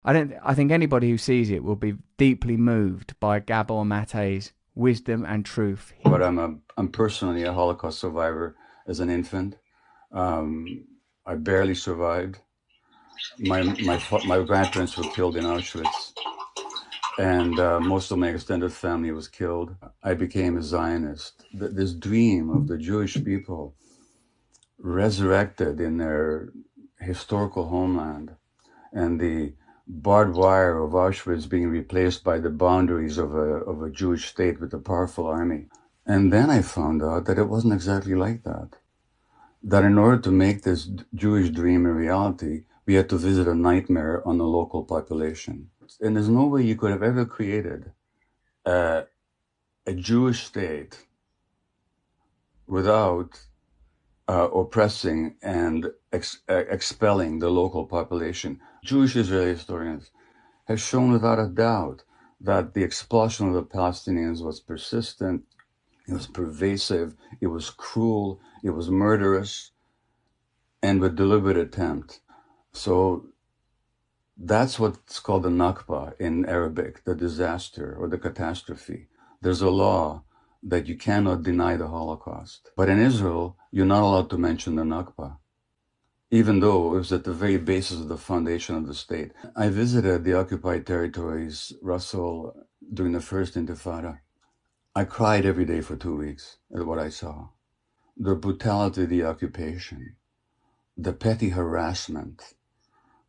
I think anybody who sees it will be deeply moved by Gabor Mate's wisdom and truth. But I'm personally a Holocaust survivor as an infant. Um, I barely survived. My grandparents were killed in Auschwitz, and most of my extended family was killed. I became a Zionist. This dream of the Jewish people resurrected in their historical homeland, and the barbed wire of Auschwitz being replaced by the boundaries of a Jewish state with a powerful army. And then I found out that it wasn't exactly like that. That in order to make this Jewish dream a reality, we had to visit a nightmare on the local population. And there's no way you could have ever created a, a Jewish state without oppressing and expelling the local population. Jewish Israeli historians have shown without a doubt that the expulsion of the Palestinians was persistent, it was pervasive, it was cruel, it was murderous, and with deliberate attempt. So that's what's called the Nakba in Arabic, the disaster or the catastrophe. There's a law that you cannot deny the Holocaust. But in Israel, you're not allowed to mention the Nakba, even though it was at the very basis of the foundation of the state. I visited the occupied territories, Russell, during the first Intifada. I cried every day for 2 weeks at what I saw. The brutality of the occupation, the petty harassment,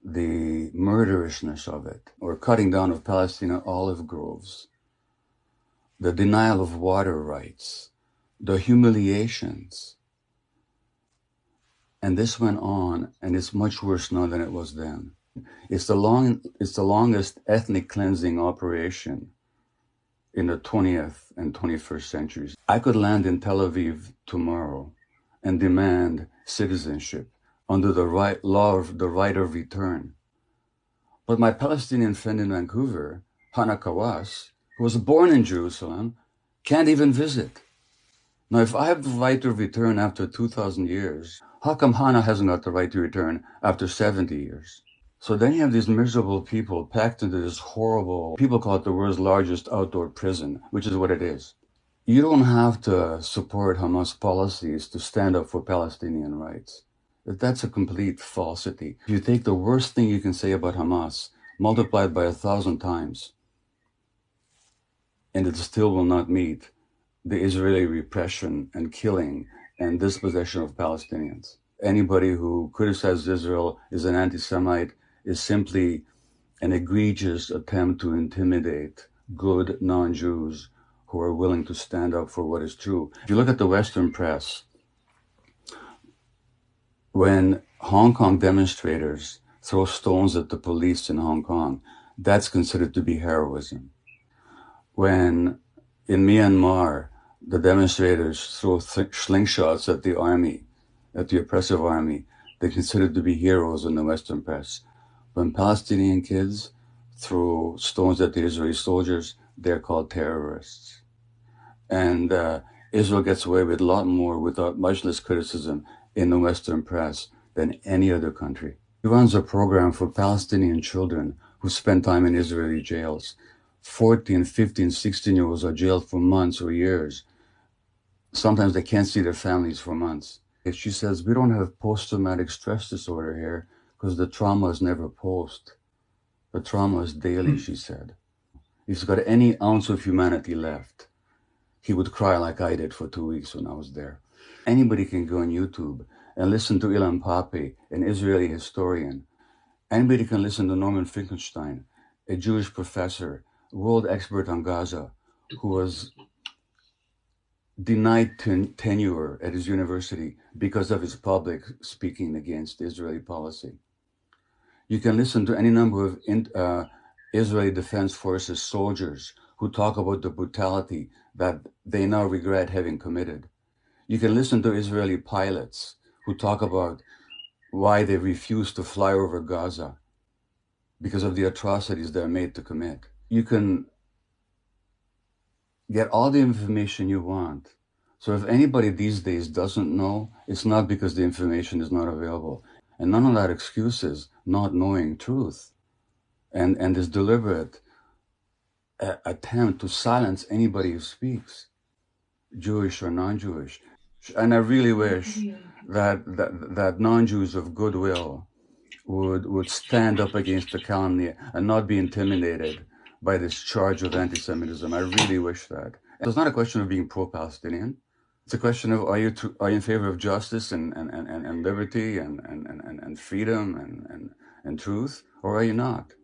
the murderousness of it, or cutting down of Palestinian olive groves, the denial of water rights, the humiliations. And this went on, and it's much worse now than it was then. It's the longest ethnic cleansing operation in the 20th and 21st centuries. I could land in Tel Aviv tomorrow and demand citizenship under the law of the right of return. But my Palestinian friend in Vancouver, Hannah Kawas, who was born in Jerusalem, can't even visit. Now, if I have the right to return after 2,000 years, how come Hannah hasn't got the right to return after 70 years? So then you have these miserable people packed into this horrible, people call it the world's largest outdoor prison, which is what it is. You don't have to support Hamas policies to stand up for Palestinian rights. That's a complete falsity. If you take the worst thing you can say about Hamas, multiplied by 1,000 times, and it still will not meet the Israeli repression and killing and dispossession of Palestinians. Anybody who criticizes Israel is an anti-Semite is simply an egregious attempt to intimidate good non-Jews who are willing to stand up for what is true. If you look at the Western press, when Hong Kong demonstrators throw stones at the police in Hong Kong, that's considered to be heroism. When in Myanmar, the demonstrators throw slingshots at the army, at the oppressive army, they're considered to be heroes in the Western press. When Palestinian kids throw stones at the Israeli soldiers, they're called terrorists. And Israel gets away with a lot more without much less criticism in the Western press than any other country. He runs a program for Palestinian children who spend time in Israeli jails. 14, 15, 16-year-olds are jailed for months or years. Sometimes they can't see their families for months. She says, we don't have post-traumatic stress disorder here because the trauma is never post. The trauma is daily, she said. If he's got any ounce of humanity left, he would cry like I did for 2 weeks when I was there. Anybody can go on YouTube and listen to Ilan Pappé, an Israeli historian. Anybody can listen to Norman Finkelstein, a Jewish professor, world expert on Gaza, who was denied tenure at his university because of his public speaking against Israeli policy. You can listen to any number of Israeli Defense Forces soldiers who talk about the brutality that they now regret having committed. You can listen to Israeli pilots who talk about why they refuse to fly over Gaza because of the atrocities they're made to commit. You can get all the information you want. So if anybody these days doesn't know, it's not because the information is not available. And none of that excuses not knowing truth. and this deliberate attempt to silence anybody who speaks, Jewish or non-Jewish. And I really wish that non-Jews of goodwill would stand up against the calumny and not be intimidated by this charge of anti-Semitism. I really wish that. And it's not a question of being pro-Palestinian. It's a question of are you in favor of justice and liberty and freedom and truth, or are you not?